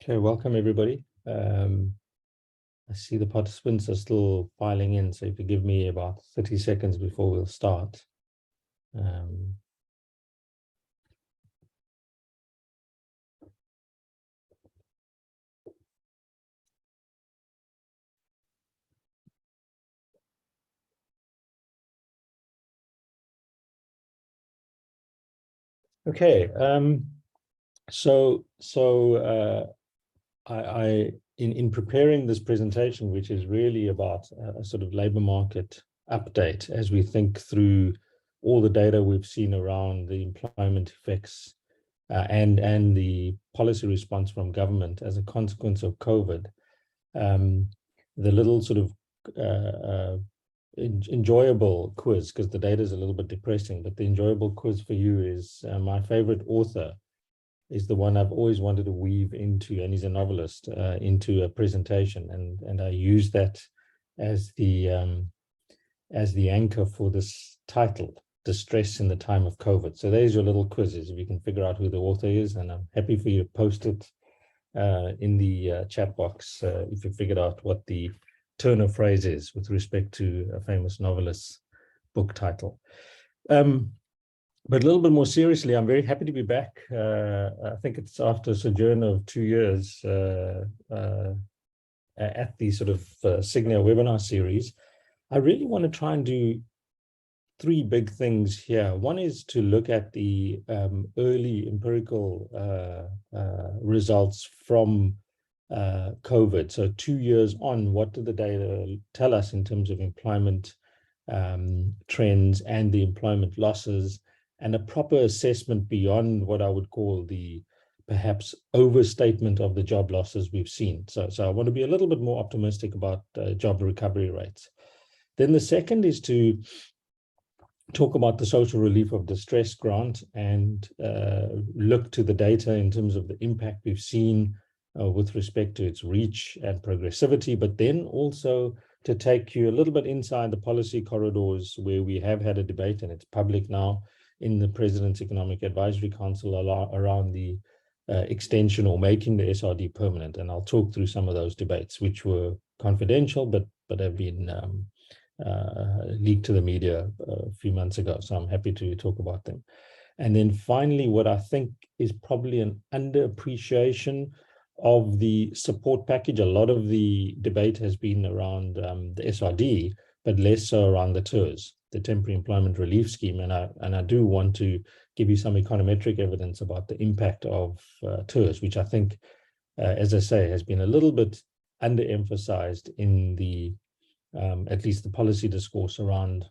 Okay, welcome everybody. I see the participants are still filing in, so if you give me about 30 seconds before we'll start. Okay, in preparing this presentation, which is really about a sort of labor market update as we think through all the data we've seen around the employment effects and the policy response from government as a consequence of COVID, the little sort of enjoyable quiz, because the data is a little bit depressing, but the enjoyable quiz for you is my favorite author is the one I've always wanted to weave into, and he's a novelist, into a presentation, and I use that as the anchor for this title, Distress in the Time of COVID. So there's your little quizzes, if you can figure out who the author is, and I'm happy for you to post it in the chat box if you figured out what the turn of phrase is with respect to a famous novelist's book title. But a little bit more seriously, I'm very happy to be back. I think it's after a sojourn of 2 years at the sort of Sygnia webinar series. I really want to try and do 3 big things here. One is to look at the early empirical results from COVID. So 2 years on, what did the data tell us in terms of employment trends and the employment losses, and a proper assessment beyond what I would call the perhaps overstatement of the job losses we've seen. So I want to be a little bit more optimistic about job recovery rates. Then the second is to talk about the social relief of distress grant and look to the data in terms of the impact we've seen with respect to its reach and progressivity, but then also to take you a little bit inside the policy corridors where we have had a debate, and it's public now, in the President's Economic Advisory Council around the extension or making the SRD permanent. And I'll talk through some of those debates, which were confidential, but have been leaked to the media a few months ago. So I'm happy to talk about them. And then finally, what I think is probably an underappreciation of the support package. A lot of the debate has been around the SRD, but less so around the TERS, the Temporary Employment Relief Scheme. And I do want to give you some econometric evidence about the impact of TERS, which I think, as I say, has been a little bit underemphasized in the at least the policy discourse around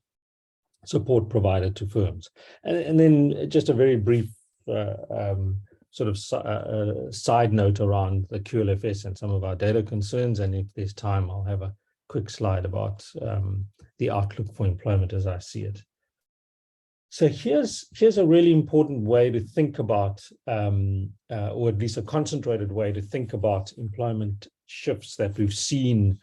support provided to firms. And then just a very brief sort of side note around the QLFS and some of our data concerns. And if there's time, I'll have a quick slide about the outlook for employment as I see it. So here's a really important way to think about, or at least a concentrated way to think about employment shifts that we've seen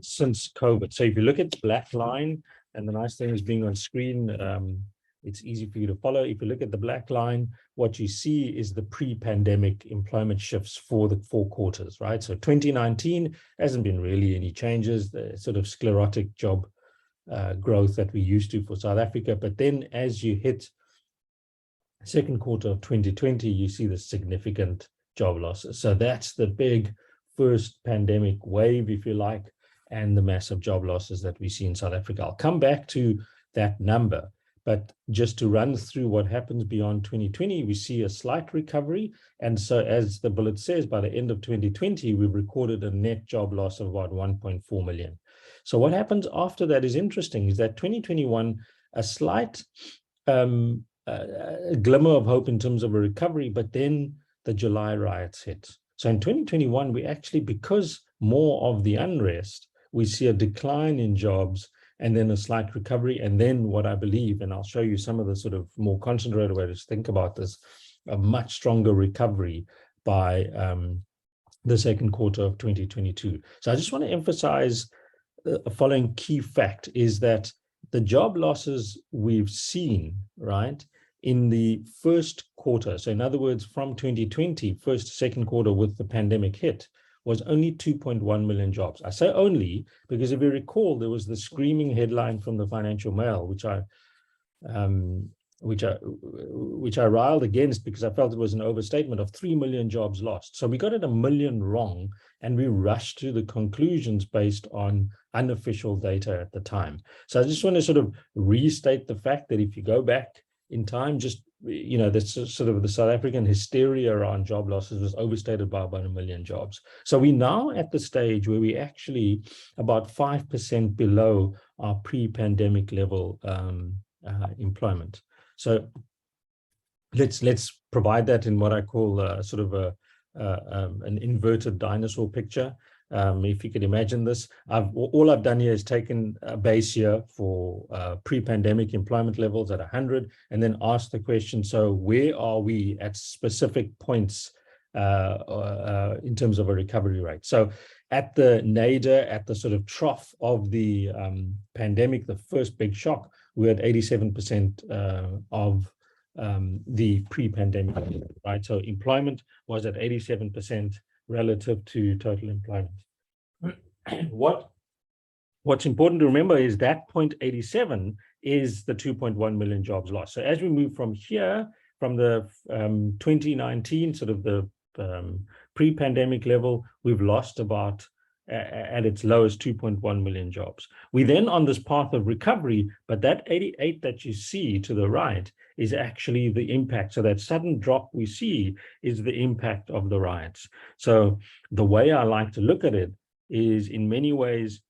since COVID. So if you look at the black line, and the nice thing is being on screen, it's easy for you to follow. If you look at the black line, what you see is the pre-pandemic employment shifts for the 4 quarters, right? So 2019 hasn't been really any changes, the sort of sclerotic job growth that we used to for South Africa. But then as you hit second quarter of 2020, you see the significant job losses. So that's the big first pandemic wave, if you like, and the massive job losses that we see in South Africa. I'll come back to that number, but just to run through what happens beyond 2020, we see a slight recovery. And so as the bullet says, by the end of 2020, we've recorded a net job loss of about 1.4 million. So what happens after that is interesting, is that 2021, a slight a glimmer of hope in terms of a recovery, but then the July riots hit. So in 2021, we actually, because more of the unrest, we see a decline in jobs and then a slight recovery. And then what I believe, and I'll show you some of the sort of more concentrated ways to think about this, a much stronger recovery by the second quarter of 2022. So I just want to emphasize the following key fact is that the job losses we've seen, right, in the first quarter, so in other words, from 2020, first to second quarter with the pandemic hit, was only 2.1 million jobs. I say only because if you recall, there was the screaming headline from the Financial Mail, which I riled against because I felt it was an overstatement of 3 million jobs lost. So we got it 1 million wrong, and we rushed to the conclusions based on unofficial data at the time. So I just want to sort of restate the fact that if you go back in time, just, you know, this sort of the South African hysteria around job losses was overstated by about 1 million jobs. So we're now at the stage where we actually about 5% below our pre-pandemic level employment. So let's provide that in what I call sort of an inverted dinosaur picture. If you could imagine this, all I've done here is taken a base year for pre-pandemic employment levels at 100, and then asked the question, so where are we at specific points in terms of a recovery rate? So at the nadir, at the sort of trough of the pandemic, the first big shock, we're at 87% of the pre-pandemic, right? So employment was at 87% relative to total employment. What's important to remember is that 0.87 is the 2.1 million jobs lost. So as we move from here, from the 2019, sort of the pre-pandemic level, we've lost about, at its lowest, 2.1 million jobs. We then on this path of recovery, but that 88 that you see to the right is actually the impact. So that sudden drop we see is the impact of the riots. So the way I like to look at it is in many ways,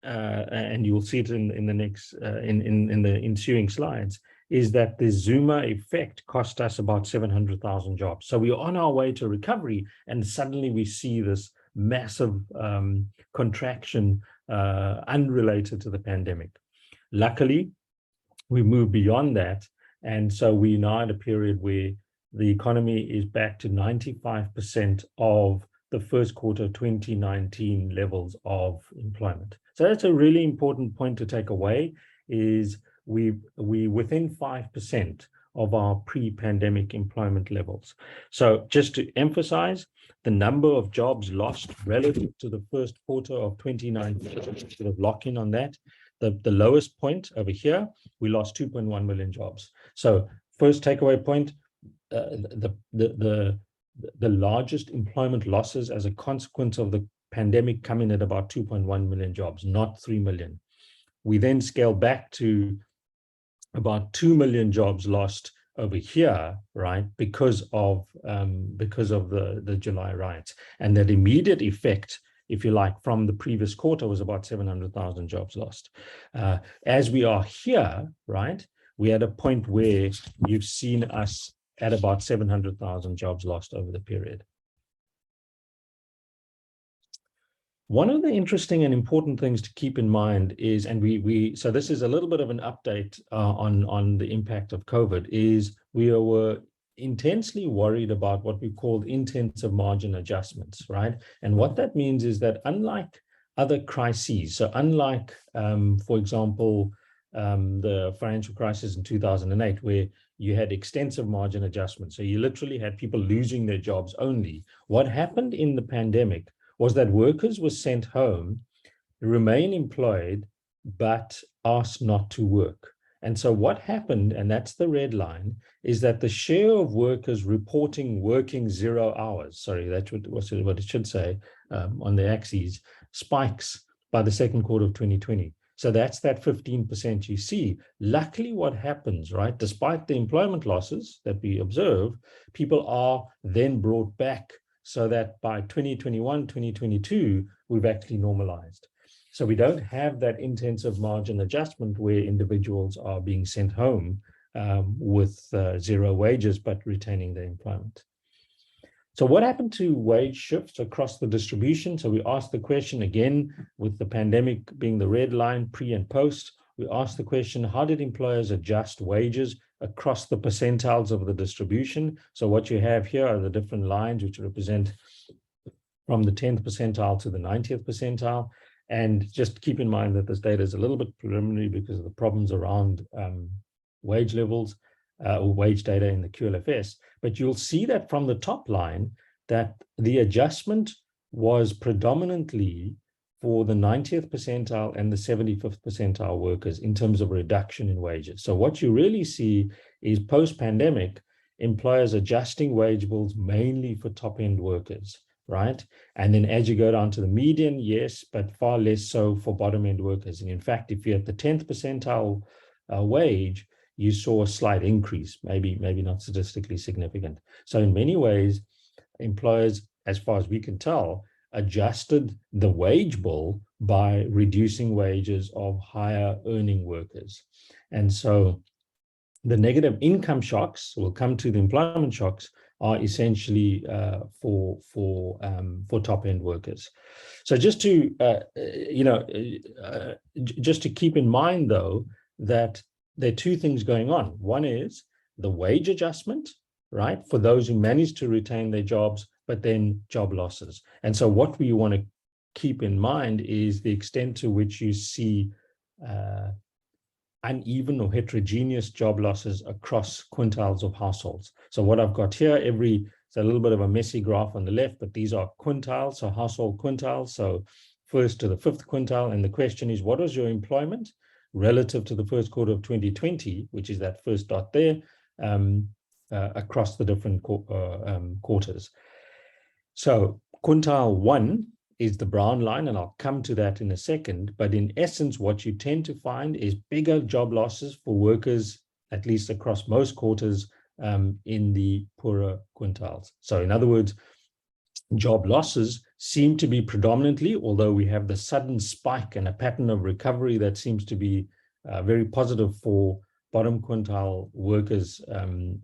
and you'll see it in the next, in the ensuing slides, is that the Zuma effect cost us about 700,000 jobs. So we're on our way to recovery, and suddenly we see this massive contraction unrelated to the pandemic. Luckily, we moved beyond that, and so we're now at a period where the economy is back to 95% of the first quarter 2019 levels of employment. So that's a really important point to take away, is we within 5% of our pre-pandemic employment levels. So just to emphasize, the number of jobs lost relative to the first quarter of 2019, sort of lock in on that. The lowest point over here, we lost 2.1 million jobs. So first takeaway point, the largest employment losses as a consequence of the pandemic come in at about 2.1 million jobs, not 3 million. We then scale back to about 2 million jobs lost over here, right, because of the July riots. And that immediate effect, if you like, from the previous quarter was about 700,000 jobs lost. As we are here, right, we're at a point where you've seen us at about 700,000 jobs lost over the period. One of the interesting and important things to keep in mind is, and so this is a little bit of an update on the impact of COVID, is we were intensely worried about what we called intensive margin adjustments, right? And what that means is that unlike other crises, so unlike, for example, the financial crisis in 2008, where you had extensive margin adjustments, so you literally had people losing their jobs only. What happened in the pandemic was that workers were sent home, remain employed, but asked not to work. And so what happened, and that's the red line, is that the share of workers reporting working 0 hours, sorry, that's what it should say on the axes, spikes by the second quarter of 2020. So that's that 15% you see. Luckily, what happens, right, despite the employment losses that we observe, people are then brought back so that by 2021, 2022, we've actually normalized. So we don't have that intensive margin adjustment where individuals are being sent home with 0 wages, but retaining their employment. So what happened to wage shifts across the distribution? So we asked the question again, with the pandemic being the red line, pre and post, we asked the question, how did employers adjust wages across the percentiles of the distribution? So what you have here are the different lines which represent from the 10th percentile to the 90th percentile. And just keep in mind that this data is a little bit preliminary because of the problems around wage levels. or wage data in the QLFS, but you'll see that from the top line that the adjustment was predominantly for the 90th percentile and the 75th percentile workers in terms of reduction in wages. So what you really see is post-pandemic, employers adjusting wage bills mainly for top-end workers, right? And then as you go down to the median, yes, but far less so for bottom-end workers. And in fact, if you're at the 10th percentile wage, you saw a slight increase, maybe not statistically significant. So in many ways, employers, as far as we can tell, adjusted the wage bill by reducing wages of higher earning workers. And so the negative income shocks, we'll come to the employment shocks, are essentially for top end workers. So just to just to keep in mind though that there are two things going on. One is the wage adjustment, right, for those who manage to retain their jobs, but then job losses. And so what we want to keep in mind is the extent to which you see uneven or heterogeneous job losses across quintiles of households. So what I've got here, it's a little bit of a messy graph on the left, but these are quintiles, so household quintiles. So first to the fifth quintile, and the question is, what was your employment relative to the first quarter of 2020, which is that first dot there, across the different quarters. So quintile 1 is the brown line, and I'll come to that in a second. But in essence, what you tend to find is bigger job losses for workers, at least across most quarters, in the poorer quintiles. So in other words, job losses seem to be predominantly, although we have the sudden spike and a pattern of recovery that seems to be very positive for bottom quintile workers in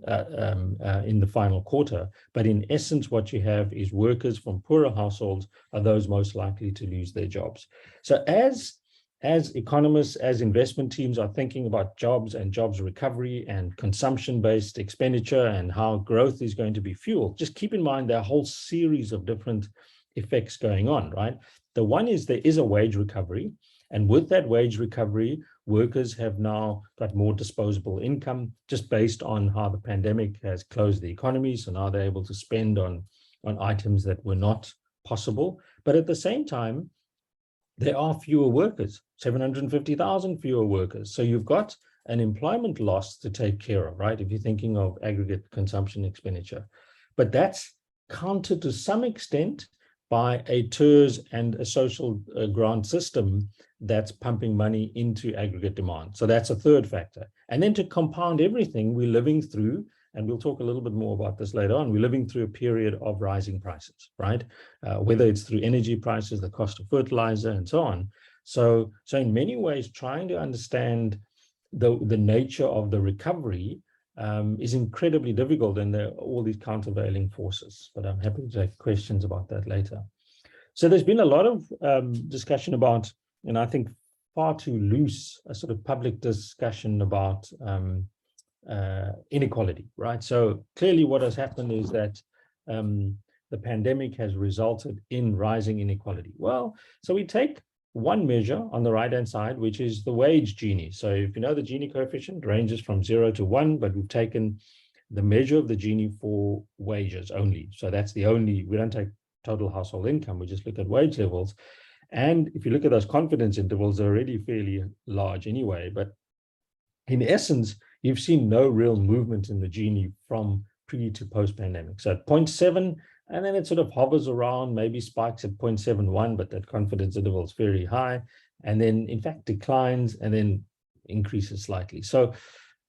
the final quarter. But in essence, what you have is workers from poorer households are those most likely to lose their jobs. So as economists, as investment teams are thinking about jobs and jobs recovery and consumption-based expenditure and how growth is going to be fueled, just keep in mind there are a whole series of different effects going on, right? The one is there is a wage recovery. And with that wage recovery, workers have now got more disposable income just based on how the pandemic has closed the economy. So now they're able to spend on items that were not possible. But at the same time, there are fewer workers, 750,000 fewer workers. So you've got an employment loss to take care of, right? If you're thinking of aggregate consumption expenditure. But that's countered to some extent by a TERS and a social grant system that's pumping money into aggregate demand. So that's a third factor. And then to compound everything, we're living through, and we'll talk a little bit more about this later on, we're living through a period of rising prices, right? Whether it's through energy prices, the cost of fertilizer, and so on. So in many ways, trying to understand the nature of the recovery is incredibly difficult, and there are all these countervailing forces. But I'm happy to take questions about that later. So there's been a lot of discussion about, and I think far too loose, a sort of public discussion about inequality, right? So clearly what has happened is that the pandemic has resulted in rising inequality. Well, so we take one measure on the right-hand side, which is the wage Gini. So if you know the Gini coefficient ranges from 0 to 1, but we've taken the measure of the Gini for wages only. So that's the only, we don't take total household income, we just look at wage levels. And if you look at those confidence intervals, they're already fairly large anyway. But in essence, you've seen no real movement in the Gini from pre to post-pandemic. So at 0.7, and then it sort of hovers around, maybe spikes at 0.71, but that confidence interval is very high. And then, in fact, declines and then increases slightly. So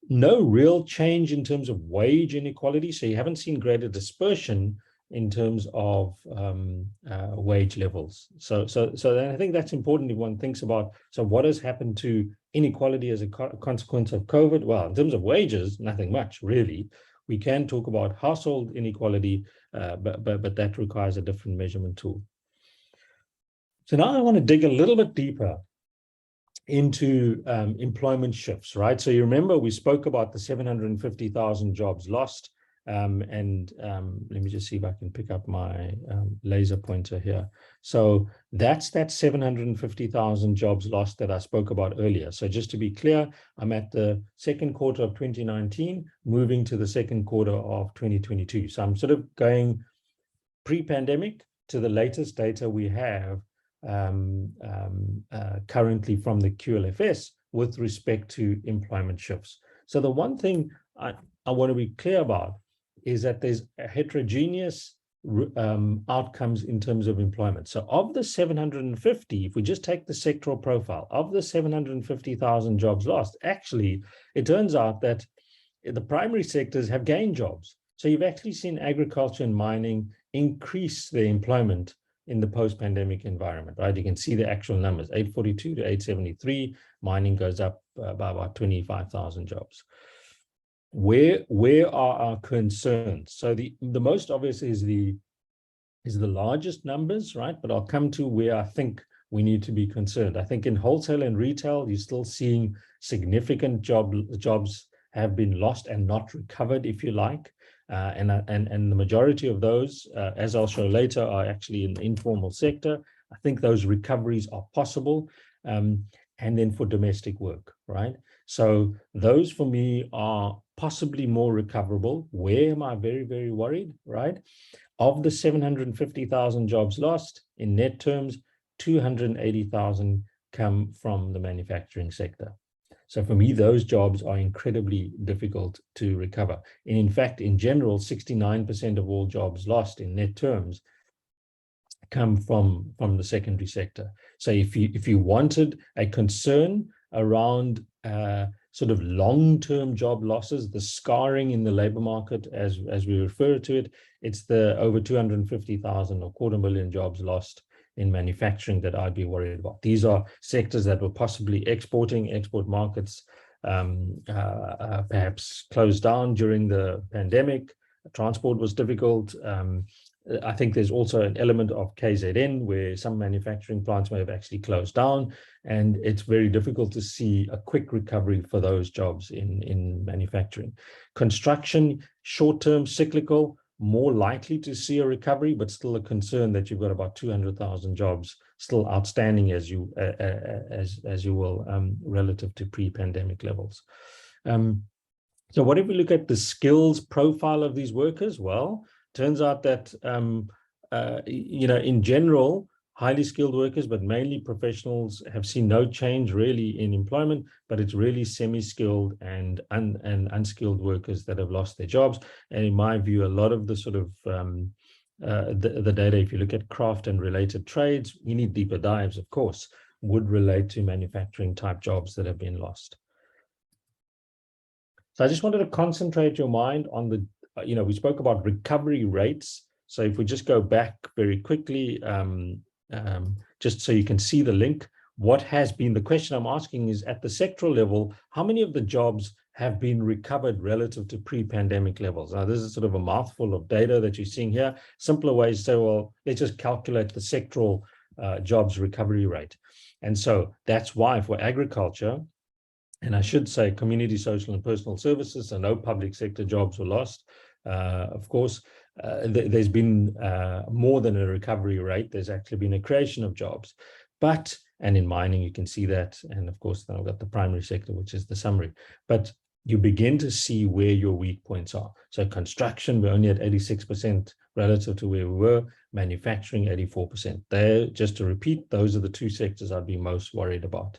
no real change in terms of wage inequality. So you haven't seen greater dispersion in terms of wage levels. So I think that's important if one thinks about, so what has happened to inequality as a consequence of COVID? Well, in terms of wages, nothing much really. We can talk about household inequality, but that requires a different measurement tool. So now I want to dig a little bit deeper into employment shifts, right? So you remember we spoke about the 750,000 jobs lost Let me just see if I can pick up my laser pointer here. So that's that 750,000 jobs lost that I spoke about earlier. So just to be clear, I'm at the second quarter of 2019, moving to the second quarter of 2022. So I'm sort of going pre-pandemic to the latest data we have currently from the QLFS with respect to employment shifts. So the one thing I want to be clear about is that there's a heterogeneous outcomes in terms of employment. So of the 750, if we just take the sectoral profile, of the 750,000 jobs lost, actually, it turns out that the primary sectors have gained jobs. So you've actually seen agriculture and mining increase their employment in the post-pandemic environment, right? You can see the actual numbers, 842 to 873, mining goes up by about 25,000 jobs. Where are our concerns? So the most obvious is the largest numbers, right? But I'll come to where I think we need to be concerned. I think in wholesale and retail, you're still seeing significant jobs have been lost and not recovered, if you like. And the majority of those, as I'll show later, are actually in the informal sector. I think those recoveries are possible. And then for domestic work, right? So those for me are possibly more recoverable. Where am I very, very worried, right? Of the 750,000 jobs lost, in net terms, 280,000 come from the manufacturing sector. So for me, those jobs are incredibly difficult to recover. And in fact, in general, 69% of all jobs lost in net terms come from the secondary sector. So if you wanted a concern around sort of long-term job losses, the scarring in the labor market, as we refer to it, it's the over 250,000 or 250,000 jobs lost in manufacturing that I'd be worried about. These are sectors that were possibly export markets perhaps closed down during the pandemic. Transport was difficult. I think there's also an element of KZN where some manufacturing plants may have actually closed down, and it's very difficult to see a quick recovery for those jobs in manufacturing. Construction, short-term, cyclical, more likely to see a recovery, but still a concern that you've got about 200,000 jobs still outstanding as you will relative to pre-pandemic levels. So what if we look at the skills profile of these workers? Well, turns out that, in general, highly skilled workers, but mainly professionals, have seen no change really in employment, but it's really semi-skilled and unskilled workers that have lost their jobs. And in my view, a lot of the sort of the data, if you look at craft and related trades, we need deeper dives, of course, would relate to manufacturing type jobs that have been lost. So I just wanted to concentrate your mind on the, we spoke about recovery rates. So if we just go back very quickly, just so you can see the link, what has been, the question I'm asking is at the sectoral level, how many of the jobs have been recovered relative to pre-pandemic levels? Now, this is sort of a mouthful of data that you're seeing here. Simpler ways to say, well, let's just calculate the sectoral jobs recovery rate. And so that's why for agriculture, and I should say community, social, and personal services, so no public sector jobs were lost. Of course, there's been more than a recovery rate. There's actually been a creation of jobs. And in mining, you can see that. And of course, then I've got the primary sector, which is the summary. But you begin to see where your weak points are. So construction, we're only at 86% relative to where we were. Manufacturing, 84%. There, just to repeat, those are the two sectors I'd be most worried about.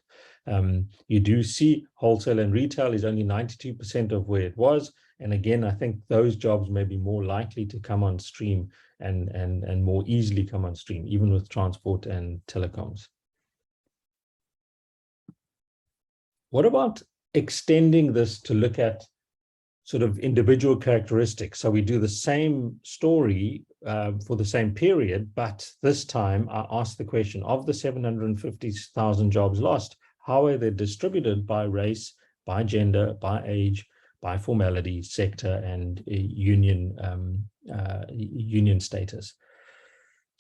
You do see wholesale and retail is only 92% of where it was. And again, I think those jobs may be more likely to come on stream and more easily come on stream, even with transport and telecoms. What about extending this to look at sort of individual characteristics? So we do the same story for the same period, but this time I asked the question, of the 750,000 jobs lost, how are they distributed by race, by gender, by age, by formality, sector, and union status?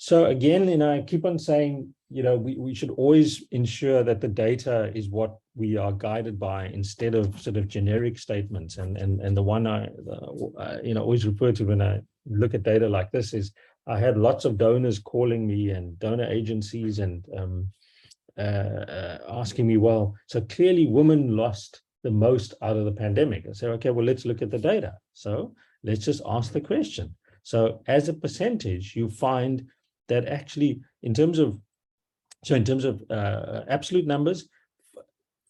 So again, I keep on saying, we should always ensure that the data is what we are guided by instead of sort of generic statements. And the one I always refer to when I look at data like this is I had lots of donors calling me and donor agencies and asking me, well, so clearly women lost the most out of the pandemic. I said, okay, well, let's look at the data. So let's just ask the question. So as a percentage, you find that actually in terms of absolute numbers,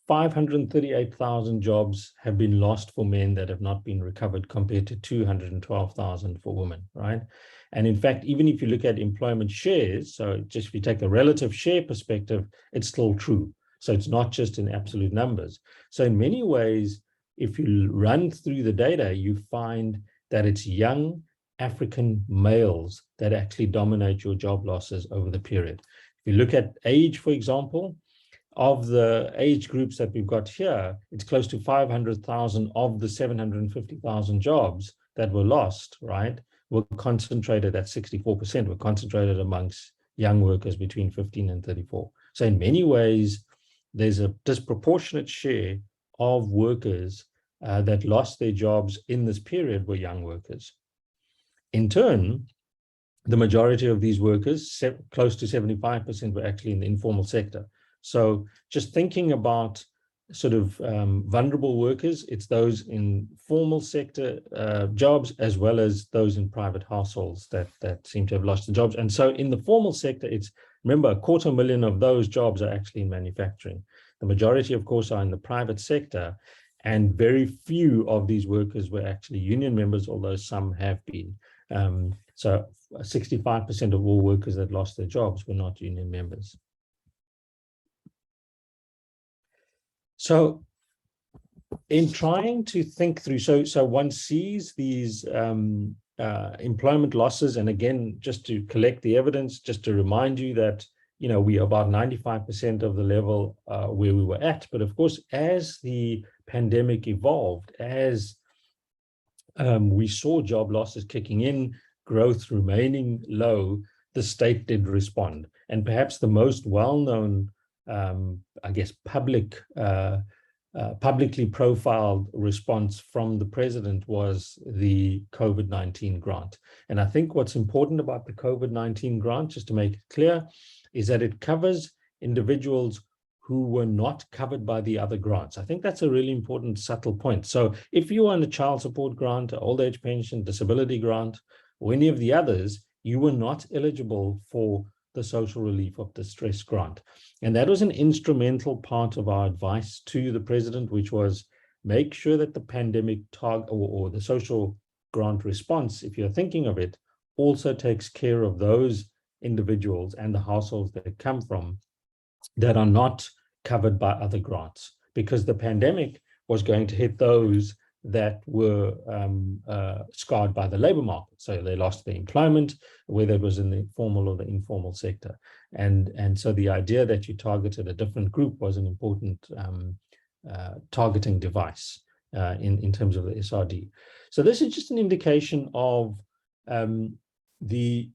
538,000 jobs have been lost for men that have not been recovered compared to 212,000 for women, right? And in fact, even if you look at employment shares, so just if you take a relative share perspective, it's still true. So it's not just in absolute numbers. So in many ways, if you run through the data, you find that it's young African males that actually dominate your job losses over the period. If you look at age, for example, of the age groups that we've got here, it's close to 500,000 of the 750,000 jobs that were lost, right, were concentrated at 64%, were concentrated amongst young workers between 15 and 34. So in many ways, there's a disproportionate share of workers that lost their jobs in this period were young workers. In turn, the majority of these workers, close to 75%, were actually in the informal sector. So just thinking about sort of vulnerable workers, it's those in formal sector jobs as well as those in private households that seem to have lost the jobs. And so in the formal sector, it's, remember, 250,000 of those jobs are actually in manufacturing. The majority, of course, are in the private sector, and very few of these workers were actually union members, although some have been. So 65% of all workers that lost their jobs were not union members. So in trying to think through, so one sees these employment losses, and again, just to collect the evidence, just to remind you that, we are about 95% of the level where we were at. But of course, as the pandemic evolved, as we saw job losses kicking in, growth remaining low, the state did respond. And perhaps the most well-known, I guess, publicly profiled response from the president was the COVID-19 grant. And I think what's important about the COVID-19 grant, just to make it clear, is that it covers individuals who were not covered by the other grants. I think that's a really important, subtle point. So if you are on a child support grant, an old age pension, disability grant, or any of the others, you were not eligible for the social relief of distress grant. And that was an instrumental part of our advice to the president, which was make sure that the pandemic target or the social grant response, if you're thinking of it, also takes care of those individuals and the households that come from that are not covered by other grants, because the pandemic was going to hit those that were scarred by the labor market. So they lost their employment, whether it was in the formal or the informal sector. And so the idea that you targeted a different group was an important targeting device in terms of the SRD. So this is just an indication of the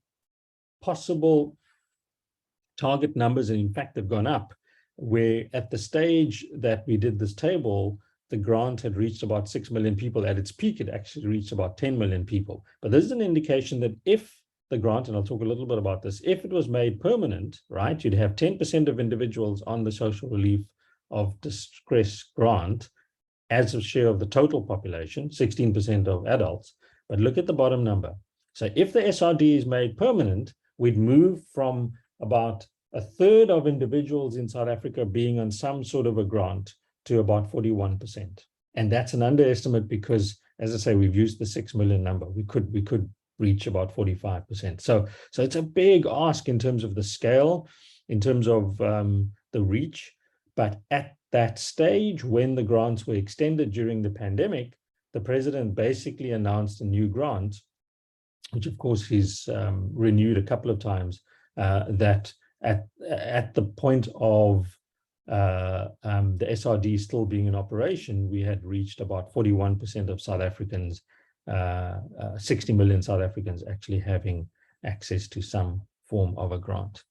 possible target numbers, and in fact, they've gone up, where at the stage that we did this table, the grant had reached about 6 million people. At its peak, it actually reached about 10 million people. But this is an indication that if the grant, and I'll talk a little bit about this, if it was made permanent, right, you'd have 10% of individuals on the social relief of distress grant as a share of the total population, 16% of adults. But look at the bottom number. So if the SRD is made permanent, we'd move from about a third of individuals in South Africa being on some sort of a grant to about 41%. And that's an underestimate because, as I say, we've used the 6 million number. We could reach about 45%. So it's a big ask in terms of the scale, in terms of the reach. But at that stage, when the grants were extended during the pandemic, the president basically announced a new grant, which of course he's renewed a couple of times, that at the point of the SRD still being in operation, we had reached about 41% of South Africans, 60 million South Africans actually having access to some form of a grant.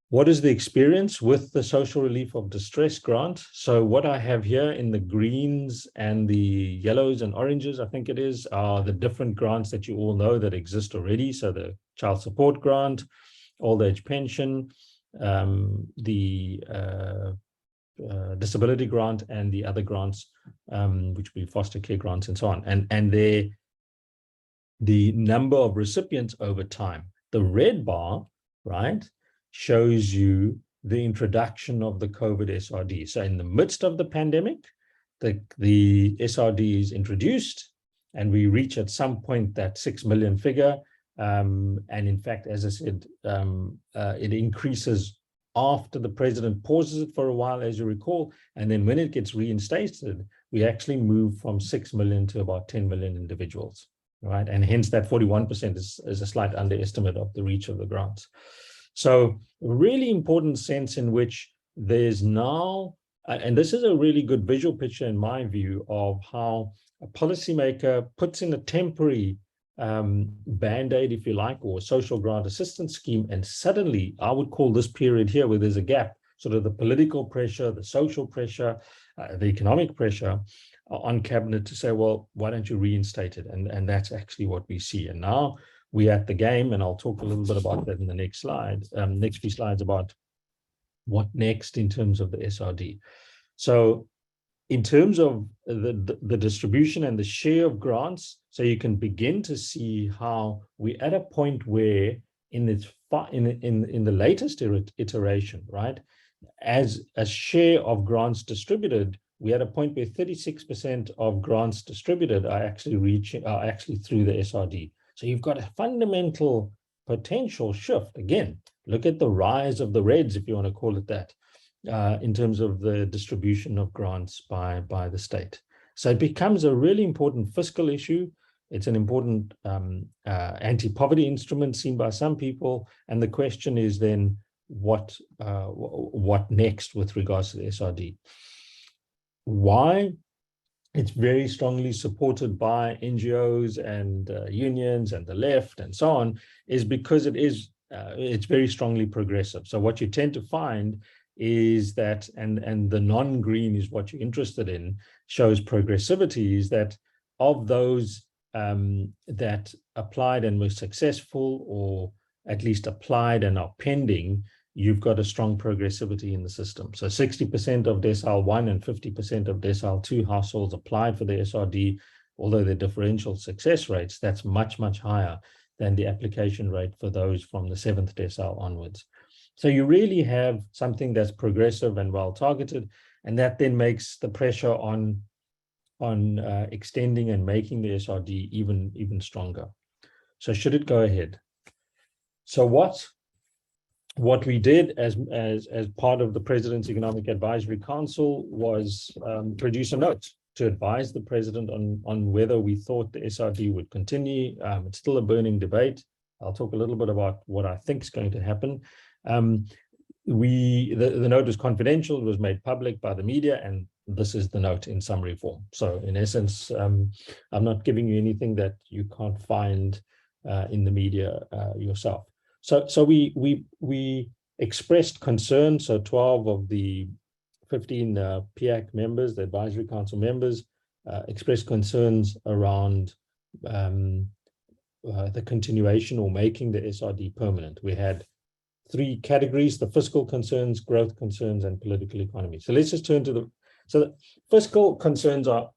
What is the experience with the social relief of distress grant? So what I have here in the greens and the yellows and oranges, I think it is, are the different grants that you all know that exist already. So the child support grant, old age pension, the disability grant, and the other grants, which will be foster care grants and so on. And the number of recipients over time. The red bar, right, shows you the introduction of the COVID SRD. So in the midst of the pandemic, the SRD is introduced, and we reach at some point that 6 million figure. And in fact, as I said, it increases after the president pauses it for a while, as you recall. And then when it gets reinstated, we actually move from 6 million to about 10 million individuals, right? And hence that 41% is a slight underestimate of the reach of the grants. So a really important sense in which there's now, and this is a really good visual picture in my view of how a policymaker puts in a temporary band-aid, if you like, or social grant assistance scheme, and suddenly I would call this period here where there's a gap, sort of the political pressure, the social pressure, the economic pressure on cabinet to say, well, why don't you reinstate it? And that's actually what we see. And now we're at the game, and I'll talk a little bit about that in the next slide, next few slides, about what next in terms of the SRD. So in terms of the distribution and the share of grants, so you can begin to see how we're at a point where in the latest iteration, right, as a share of grants distributed, we had a point where 36% of grants distributed are actually through the SRD. So you've got a fundamental potential shift. Again, look at the rise of the reds, if you want to call it that, in terms of the distribution of grants by the state. So it becomes a really important fiscal issue. It's an important anti-poverty instrument seen by some people. And the question is then, what next with regards to the SRD? Why? It's very strongly supported by NGOs and unions and the left and so on, is because it's very strongly progressive. So what you tend to find is that, and the non-green is what you're interested in, shows progressivity, is that of those that applied and were successful, or at least applied and are pending, you've got a strong progressivity in the system. So 60% of Decile 1 and 50% of Decile 2 households applied for the SRD, although the differential success rates, that's much, much higher than the application rate for those from the 7th decile onwards. So you really have something that's progressive and well targeted, and that then makes the pressure on extending and making the SRD even stronger. So should it go ahead? So what we did as part of the President's Economic Advisory Council was produce a note to advise the President on whether we thought the SRD would continue. It's still a burning debate. I'll talk a little bit about what I think is going to happen. The note was confidential. It was made public by the media, and this is the note in summary form. So in essence, I'm not giving you anything that you can't find in the media yourself. So we expressed concern. So 12 of the 15 PAC members, the advisory council members, expressed concerns around the continuation or making the SRD permanent. We had 3 categories: the fiscal concerns, growth concerns, and political economy. So let's just turn to the fiscal concerns are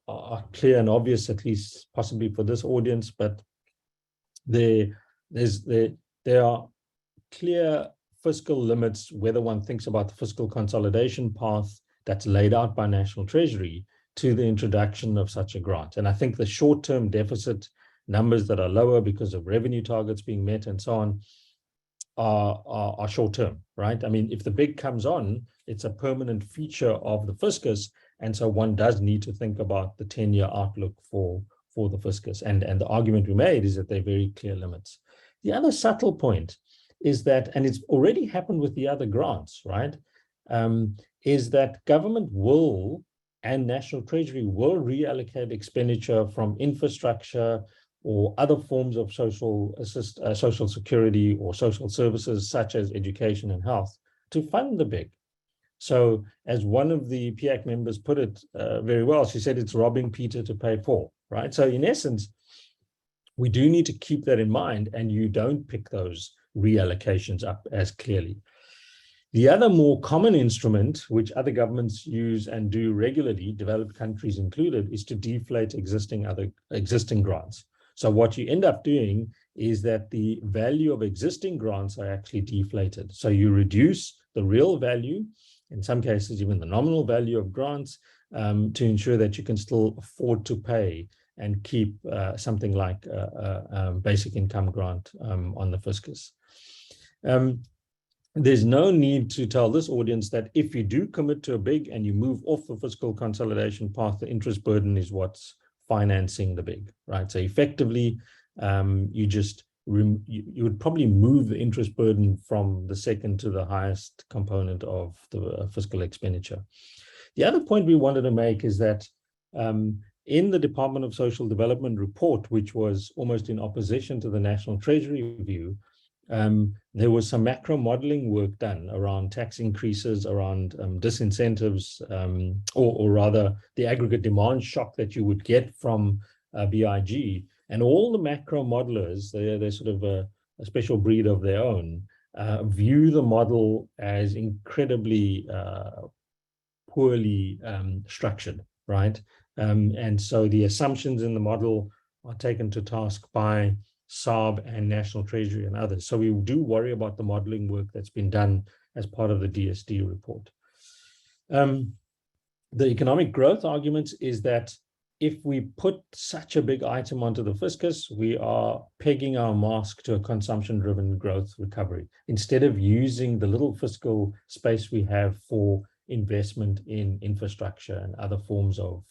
clear and obvious, at least possibly for this audience, but there are clear fiscal limits, whether one thinks about the fiscal consolidation path that's laid out by National Treasury to the introduction of such a grant. And I think the short-term deficit numbers that are lower because of revenue targets being met and so on are short-term, right? I mean, if the big comes on, it's a permanent feature of the fiscus. And so one does need to think about the 10-year outlook for the fiscus. And the argument we made is that they're very clear limits. The other subtle point is that, and it's already happened with the other grants, right, is that government will, and National Treasury will reallocate expenditure from infrastructure or other forms of social security or social services such as education and health to fund the big. So as one of the PAC members put it very well, she said it's robbing Peter to pay Paul, right? So in essence, we do need to keep that in mind, and you don't pick those reallocations up as clearly. The other more common instrument, which other governments use and do regularly, developed countries included, is to deflate existing grants. So what you end up doing is that the value of existing grants are actually deflated. So you reduce the real value, in some cases even the nominal value of grants, to ensure that you can still afford to pay and keep something like a basic income grant on the fiscus. There's no need to tell this audience that if you do commit to a big and you move off the fiscal consolidation path, the interest burden is what's financing the big, right? So effectively, you would probably move the interest burden from the second to the highest component of the fiscal expenditure. The other point we wanted to make is that in the Department of Social Development report, which was almost in opposition to the National Treasury view, there was some macro modeling work done around tax increases, around disincentives, or rather the aggregate demand shock that you would get from BIG. And all the macro modelers, they're sort of a special breed of their own, view the model as incredibly poorly structured, right? And so the assumptions in the model are taken to task by SARB and National Treasury and others. So we do worry about the modeling work that's been done as part of the DSD report. The economic growth argument is that if we put such a big item onto the fiscus, we are pegging our mask to a consumption-driven growth recovery, instead of using the little fiscal space we have for investment in infrastructure and other forms of,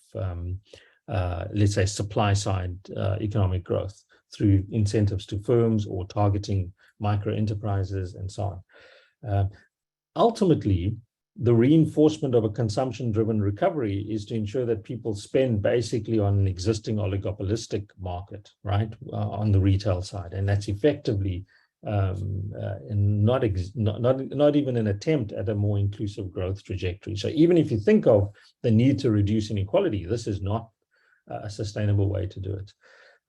let's say, supply-side economic growth through incentives to firms or targeting micro enterprises and so on. Ultimately, the reinforcement of a consumption-driven recovery is to ensure that people spend basically on an existing oligopolistic market, right, on the retail side. And that's effectively not even an attempt at a more inclusive growth trajectory. So even if you think of the need to reduce inequality, this is not a sustainable way to do it,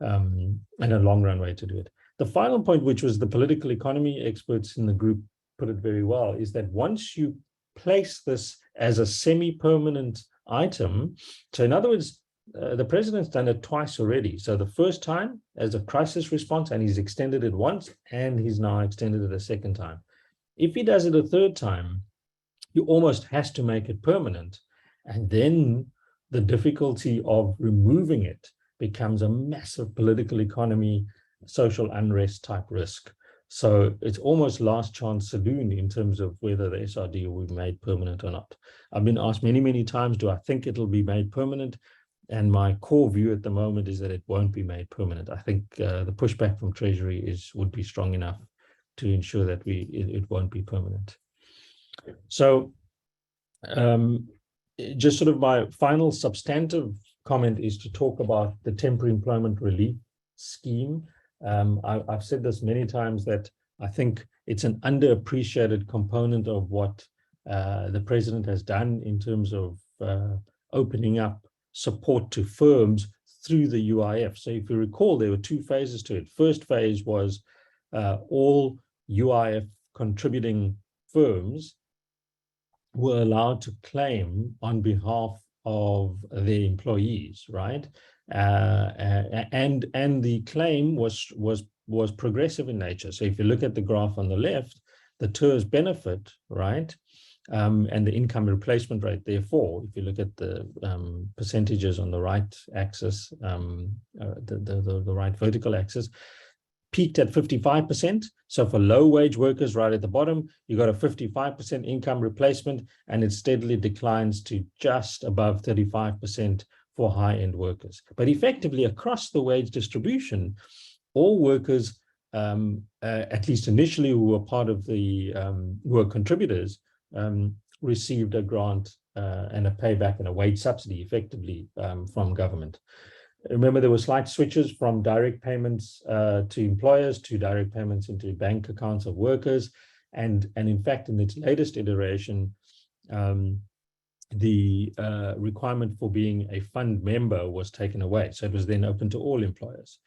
and a long-run way to do it. The final point, which was the political economy experts in the group put it very well, is that once you place this as a semi-permanent item, so in other words, the president's done it twice already. So the first time as a crisis response, and he's extended it once, and he's now extended it a second time. If he does it a third time, he almost has to make it permanent. And then the difficulty of removing it becomes a massive political economy, social unrest type risk. So it's almost last chance saloon in terms of whether the SRD will be made permanent or not. I've been asked many, many times, do I think it'll be made permanent? And my core view at the moment is that it won't be made permanent. I think the pushback from Treasury would be strong enough to ensure that it won't be permanent. So just sort of my final substantive comment is to talk about the temporary employment relief scheme. I've said this many times that I think it's an underappreciated component of what the president has done in terms of opening up support to firms through the UIF. So if you recall, there were two phases to it. First phase was all UIF contributing firms were allowed to claim on behalf of their employees, right? And the claim was progressive in nature. So if you look at the graph on the left, the TERS benefit, right, and the income replacement rate, therefore, if you look at the percentages on the right axis, the right vertical axis, peaked at 55%. So for low wage workers right at the bottom, you got a 55% income replacement, and it steadily declines to just above 35% for high-end workers. But effectively across the wage distribution, all workers, at least initially who were part of the, who were contributors, received a grant and a payback and a wage subsidy effectively from government. remember, there were slight switches from direct payments to employers to direct payments into bank accounts of workers. And in fact, in its latest iteration, the requirement for being a fund member was taken away. So it was then open to all employers.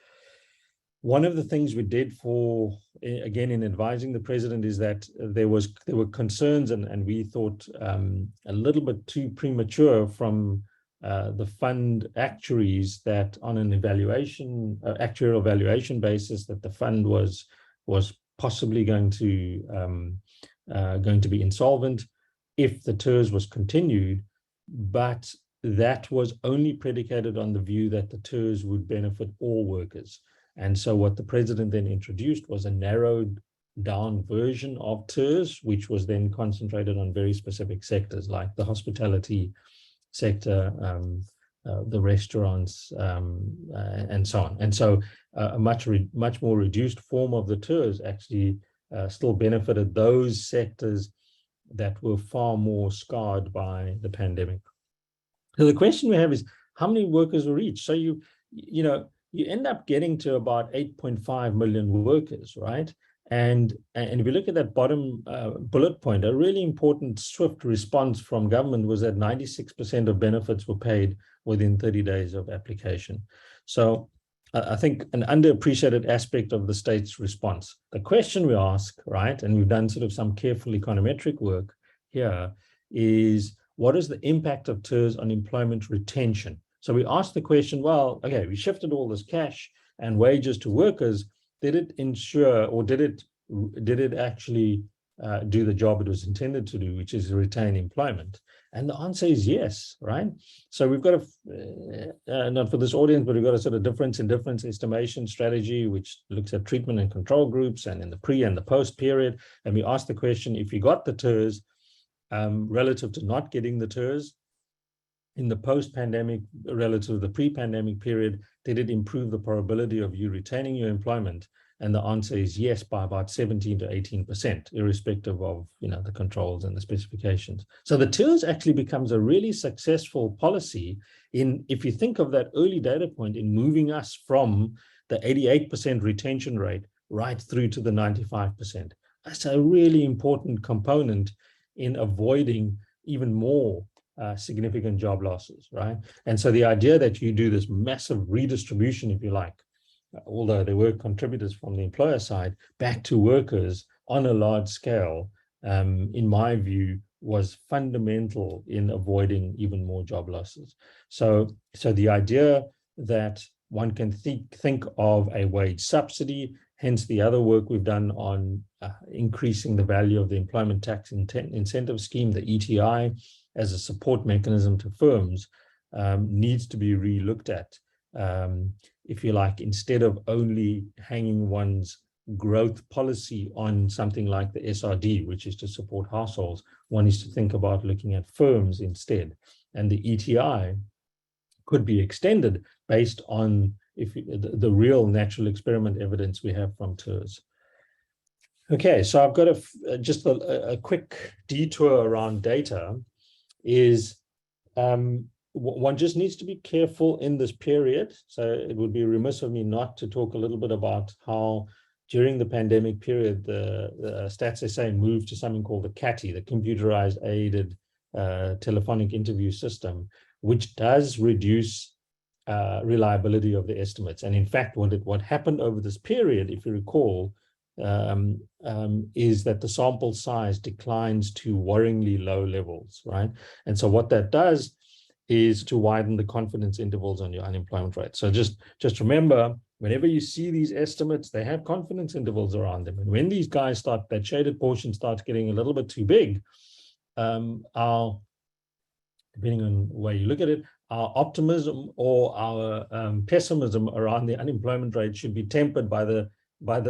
One of the things we did for, again, in advising the president, is that there were concerns, and we thought a little bit too premature from the fund actuaries, that on an actuarial evaluation basis, that the fund was possibly going to be insolvent if the TERS was continued, but that was only predicated on the view that the TERS would benefit all workers. And so what the president then introduced was a narrowed down version of TERS, which was then concentrated on very specific sectors like the hospitality sector, the restaurants, and so on. And so a much more reduced form of the TERS actually still benefited those sectors that were far more scarred by the pandemic. So the question we have is, how many workers were reached? So you end up getting to about 8.5 million workers, right? And if you look at that bottom bullet point, a really important swift response from government was that 96% of benefits were paid within 30 days of application. So I think an underappreciated aspect of the state's response. The question we ask, right, and we've done sort of some careful econometric work here, is what is the impact of TERS on employment retention? So we asked the question, well, okay, we shifted all this cash and wages to workers. Did it ensure, or did it actually do the job it was intended to do, which is retain employment? And the answer is yes, right? So we've got not for this audience, but we've got a sort of difference in difference estimation strategy, which looks at treatment and control groups and in the pre and the post period. And we asked the question, if you got the TERS relative to not getting the TERS, in the post-pandemic relative to the pre-pandemic period, did it improve the probability of you retaining your employment? And the answer is yes, by about 17 to 18%, irrespective of the controls and the specifications. So the TERS actually becomes a really successful policy if you think of that early data point, in moving us from the 88% retention rate right through to the 95%. That's a really important component in avoiding even more significant job losses, right? And so the idea that you do this massive redistribution, if you like, although there were contributors from the employer side, back to workers on a large scale, in my view, was fundamental in avoiding even more job losses. So the idea that one can think of a wage subsidy, hence the other work we've done on increasing the value of the employment tax incentive scheme, the ETI, as a support mechanism to firms, needs to be re-looked at. If you like, instead of only hanging one's growth policy on something like the SRD, which is to support households, one is to think about looking at firms instead. And the ETI could be extended based on the real natural experiment evidence we have from TERS. Okay, so I've got just a quick detour around data. Is one just needs to be careful in this period. So it would be remiss of me not to talk a little bit about how during the pandemic period, the Stats SA moved to something called the CATI, the Computerized Aided Telephonic Interview System, which does reduce reliability of the estimates. And in fact, what happened over this period, if you recall, is that the sample size declines to worryingly low levels, right? And so what that does is to widen the confidence intervals on your unemployment rate. So just remember, whenever you see these estimates, they have confidence intervals around them. And when these guys that shaded portion starts getting a little bit too big, depending on where you look at it, our optimism or our pessimism around the unemployment rate should be tempered by the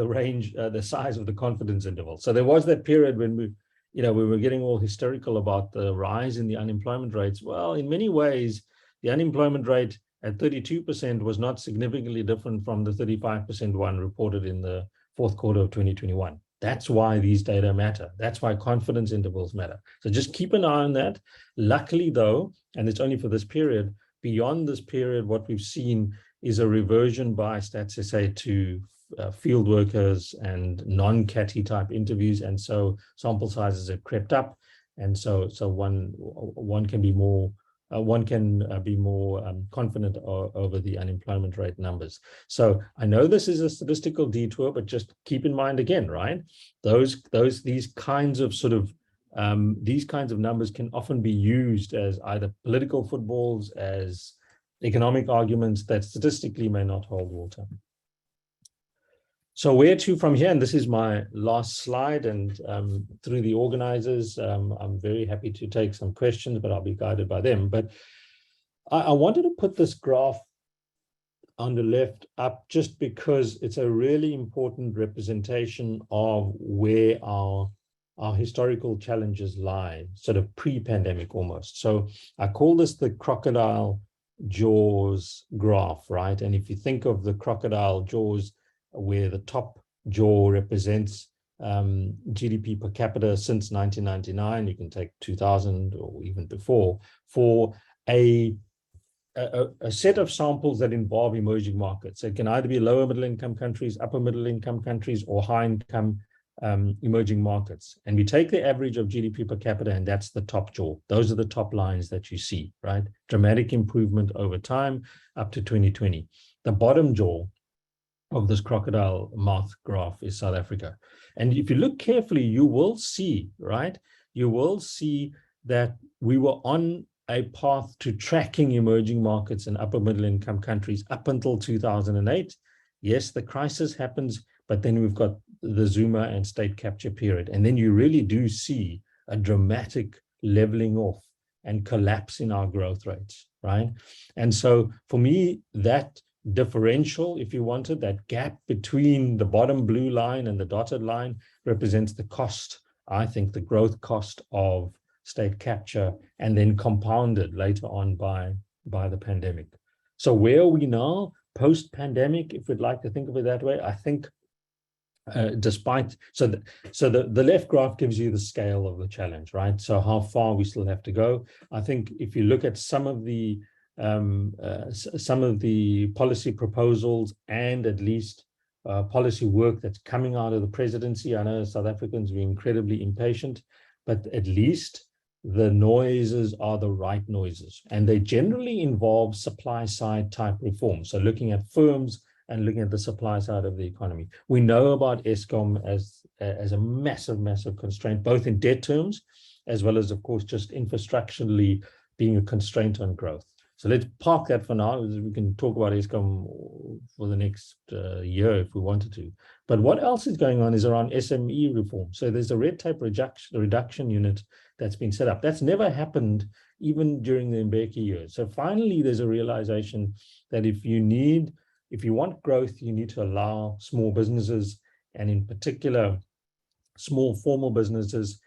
range, the size of the confidence interval. So there was that period when we were getting all hysterical about the rise in the unemployment rates. Well, in many ways, the unemployment rate at 32% was not significantly different from the 35% one reported in the fourth quarter of 2021. That's why these data matter. That's why confidence intervals matter. So just keep an eye on that. Luckily, though, and it's only for this period, beyond this period, what we've seen is a reversion by Stats SA to field workers and non-CATI type interviews, and so sample sizes have crept up, and so one can be more confident over the unemployment rate numbers. So I know this is a statistical detour, but just keep in mind again, right? These kinds of numbers can often be used as either political footballs, as economic arguments that statistically may not hold water. So where to from here? And this is my last slide. And through the organizers, I'm very happy to take some questions, but I'll be guided by them. But I wanted to put this graph on the left up just because it's a really important representation of where our historical challenges lie, sort of pre-pandemic almost. So I call this the crocodile jaws graph, right? And if you think of the crocodile jaws, where the top jaw represents GDP per capita since 1999, you can take 2000 or even before, for a set of samples that involve emerging markets. So it can either be lower middle income countries, upper middle income countries, or high income emerging markets. And we take the average of GDP per capita, and that's the top jaw. Those are the top lines that you see, right? Dramatic improvement over time up to 2020. The bottom jaw of this crocodile mouth graph is South Africa. And if you look carefully, you will see, right? You will see that we were on a path to tracking emerging markets and upper middle income countries up until 2008. Yes, the crisis happens, but then we've got the Zuma and state capture period. And then you really do see a dramatic leveling off and collapse in our growth rates, right? And so for me, that differential, if you wanted, that gap between the bottom blue line and the dotted line represents the cost, I think, the growth cost of state capture, and then compounded later on by the pandemic. So where are we now post-pandemic, if we'd like to think of it that way? I think the left graph gives you the scale of the challenge, right? So how far we still have to go. I think if you look at some of the policy proposals and at least policy work that's coming out of the presidency, I know South Africans are incredibly impatient, but at least the noises are the right noises, and they generally involve supply side type reforms. So looking at firms and looking at the supply side of the economy. We know about Eskom as a massive constraint, both in debt terms, as well as, of course, just infrastructurally being a constraint on growth. So let's park that for now. We can talk about Eskom for the next year if we wanted to. But what else is going on is around SME reform. So there's a red tape reduction unit that's been set up. That's never happened even during the Mbeki years. So finally, there's a realization that if you want growth, you need to allow small businesses, and in particular, small formal businesses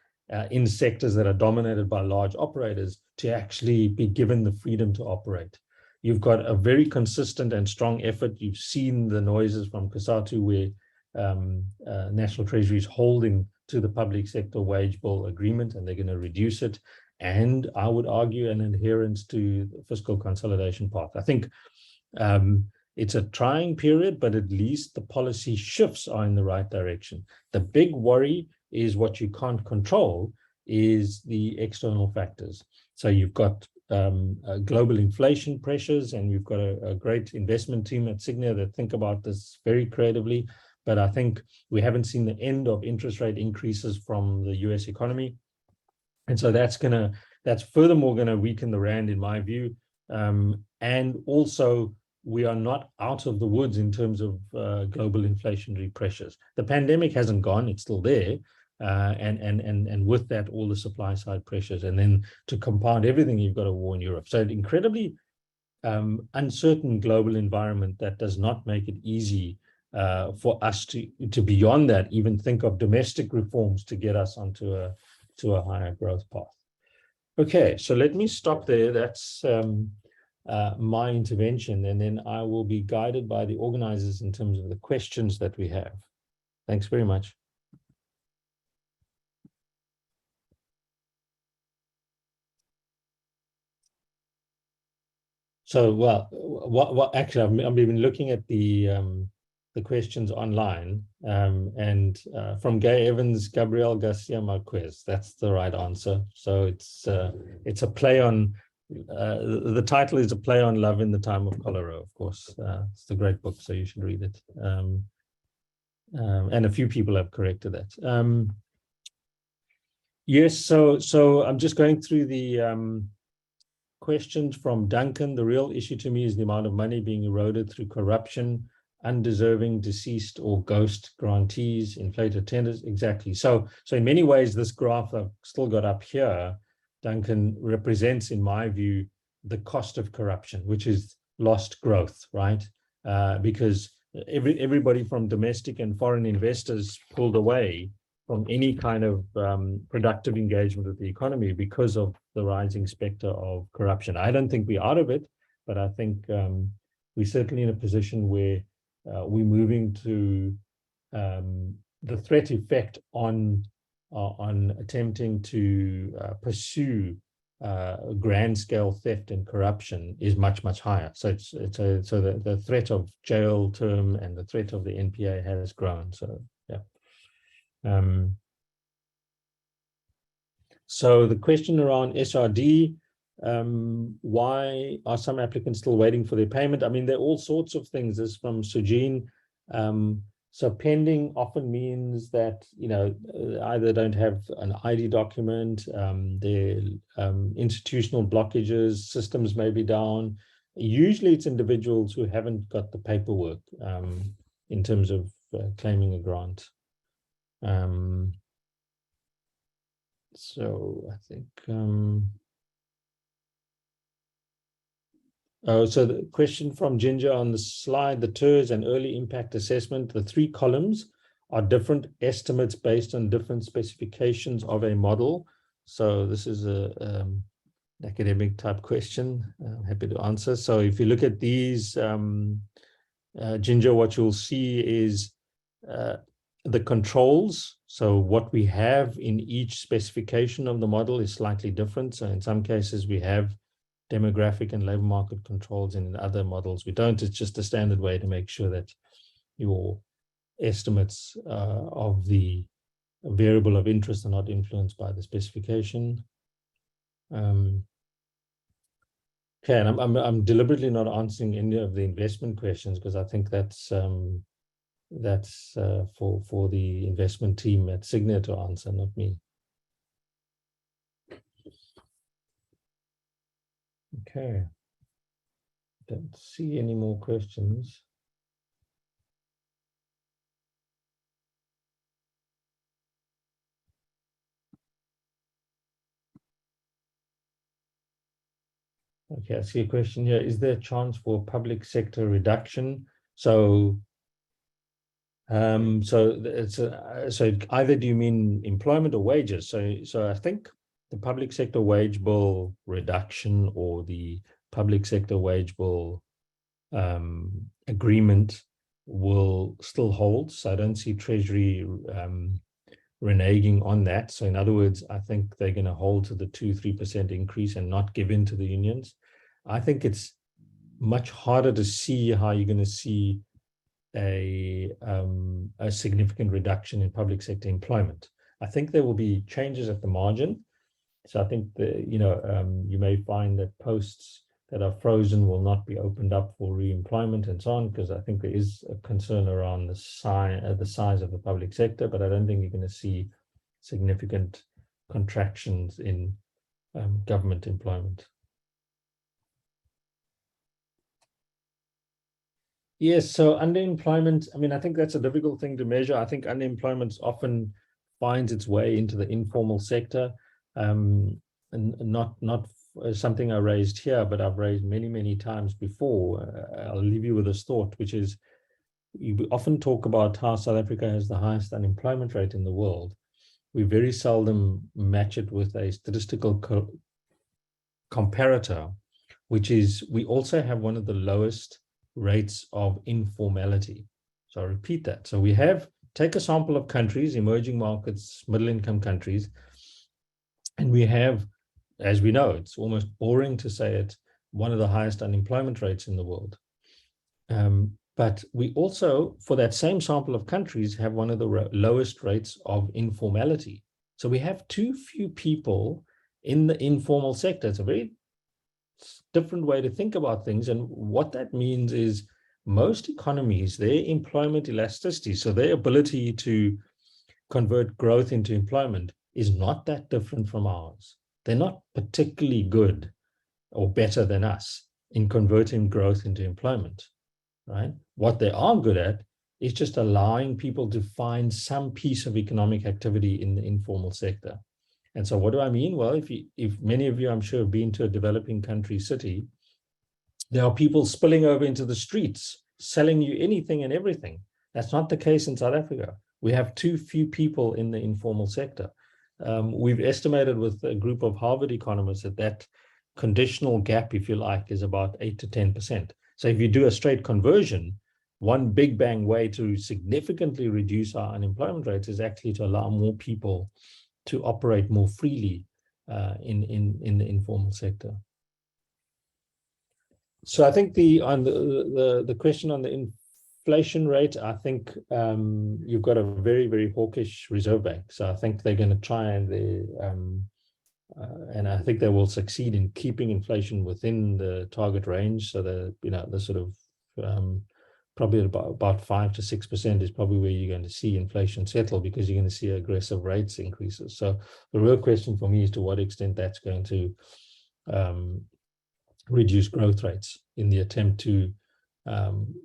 in sectors that are dominated by large operators, to actually be given the freedom to operate. You've got a very consistent and strong effort. You've seen the noises from COSATU where National Treasury is holding to the public sector wage bill agreement, and they're going to reduce it. And I would argue an adherence to the fiscal consolidation path. I think it's a trying period, but at least the policy shifts are in the right direction. The big worry is what you can't control is the external factors. So you've got global inflation pressures, and you've got a great investment team at Sygnia that think about this very creatively. But I think we haven't seen the end of interest rate increases from the US economy. And so that's furthermore going to weaken the rand, in my view. And also, we are not out of the woods in terms of global inflationary pressures. The pandemic hasn't gone, it's still there. And with that, all the supply side pressures. And then to compound everything, you've got a war in Europe. So an incredibly uncertain global environment that does not make it easy for us to beyond that, even think of domestic reforms to get us onto a higher growth path. Okay, so let me stop there. That's my intervention, and then I will be guided by the organizers in terms of the questions that we have. Thanks very much. So, well, what actually, I've been looking at the questions online, and from Gay Evans, Gabriel Garcia Marquez, that's the right answer. So it's a play on, the title is a play on Love in the Time of Cholera, of course. It's a great book, so you should read it. And a few people have corrected that. Yes, so I'm just going through the questions from Duncan. The real issue to me is the amount of money being eroded through corruption, undeserving, deceased, or ghost grantees, inflated tenders. Exactly. So in many ways, this graph I've still got up here, Duncan, represents, in my view, the cost of corruption, which is lost growth, right? Because everybody from domestic and foreign investors pulled away from any kind of productive engagement with the economy because of the rising specter of corruption. I don't think we're out of it, but I think we're certainly in a position where we're moving to the threat effect on attempting to pursue grand scale theft and corruption is much higher. So the threat of jail term and the threat of the NPA has grown. So yeah. So the question around SRD, why are some applicants still waiting for their payment? I mean, there are all sorts of things. This is from Sygnia. So pending often means that, either don't have an ID document, their institutional blockages, systems may be down. Usually it's individuals who haven't got the paperwork in terms of claiming a grant. So I think, so the question from Ginger on the slide, the TERS and early impact assessment, the 3 columns are different estimates based on different specifications of a model. So this is a academic type question. I'm happy to answer. So if you look at these, Ginger, what you'll see is the controls. So what we have in each specification of the model is slightly different. So in some cases we have demographic and labor market controls, and in other models we don't. It's just a standard way to make sure that your estimates of the variable of interest are not influenced by the specification. Okay, and I'm deliberately not answering any of the investment questions because I think that's for the investment team at Sygnia to answer, not me. Okay. Don't see any more questions. Okay, I see a question here. Is there a chance for public sector reduction? So so either do you mean employment or wages? So I think the public sector wage bill reduction or the public sector wage bill agreement will still hold. So I don't see Treasury reneging on that. So in other words, I think they're going to hold to the 2-3% increase and not give in to the unions. I think it's much harder to see how you're going to see a significant reduction in public sector employment. I think there will be changes at the margin. So I think you may find that posts that are frozen will not be opened up for re-employment and so on, because I think there is a concern around the size of the public sector, but I don't think you're going to see significant contractions in government employment. Yes, so underemployment, I mean, I think that's a difficult thing to measure. I think unemployment often finds its way into the informal sector, and not something I raised here, but I've raised many times before. I'll leave you with this thought, which is we often talk about how South Africa has the highest unemployment rate in the world. We very seldom match it with a statistical comparator, which is we also have one of the lowest rates of informality. So I'll repeat that. So we take a sample of countries, emerging markets, middle income countries, and we have, as we know, it's almost boring to say it, one of the highest unemployment rates in the world. But we also, for that same sample of countries, have one of the lowest rates of informality. So we have too few people in the informal sector. It's a very different way to think about things. And what that means is most economies, their employment elasticity, so their ability to convert growth into employment, is not that different from ours. They're not particularly good or better than us in converting growth into employment, right? What they are good at is just allowing people to find some piece of economic activity in the informal sector. And so what do I mean? Well, if many of you, I'm sure, have been to a developing country city, there are people spilling over into the streets, selling you anything and everything. That's not the case in South Africa. We have too few people in the informal sector. We've estimated with a group of Harvard economists that conditional gap, if you like, is about 8 to 10%. So if you do a straight conversion, one big bang way to significantly reduce our unemployment rates is actually to allow more people to operate more freely in the informal sector. So I think the question on the inflation rate, I think you've got a very, very hawkish Reserve Bank. So I think they're going to try and I think they will succeed in keeping inflation within the target range. So the sort of probably about 5 to 6% is probably where you're going to see inflation settle, because you're going to see aggressive rates increases. So the real question for me is to what extent that's going to reduce growth rates in the attempt to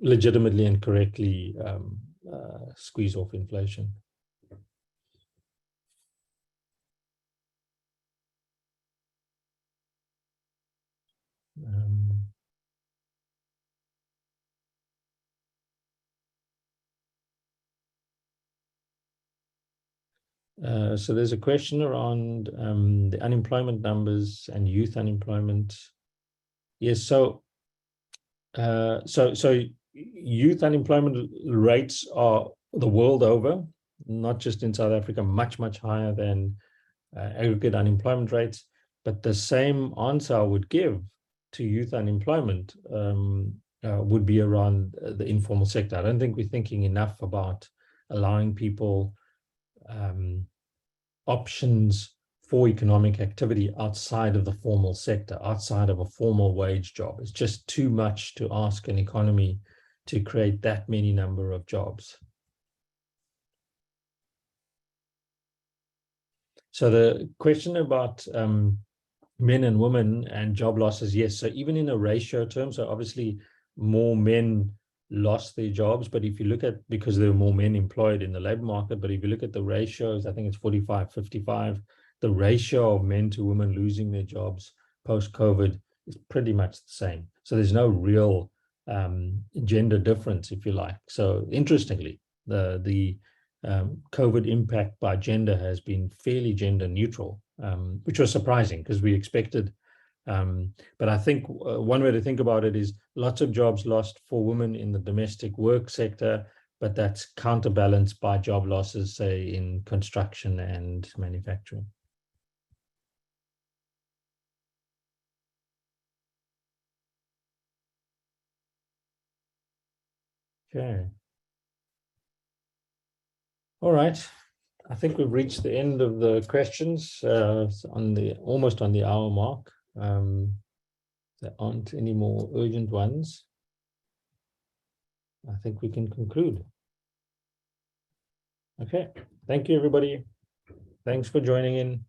legitimately and correctly squeeze off inflation. So there's a question around the unemployment numbers and youth unemployment. Yes, so youth unemployment rates are the world over, not just in South Africa, much, much higher than aggregate unemployment rates. But the same answer I would give to youth unemployment would be around the informal sector. I don't think we're thinking enough about allowing people options for economic activity outside of the formal sector, outside of a formal wage job. It's just too much to ask an economy to create that many number of jobs. So the question about men and women and job losses, yes. So even in a ratio term, so obviously more men lost their jobs, but if you look at, because there were more men employed in the labor market, but if you look at the ratios, I think it's 45-55, the ratio of men to women losing their jobs post-COVID is pretty much the same. So there's no real gender difference, if you like. So interestingly, the COVID impact by gender has been fairly gender neutral, which was surprising because we expected. But I think one way to think about it is lots of jobs lost for women in the domestic work sector, but that's counterbalanced by job losses, say, in construction and manufacturing. Okay. All right. I think we've reached the end of the questions almost on the hour mark. There aren't any more urgent ones. I think we can conclude. Okay. Thank you, everybody. Thanks for joining in.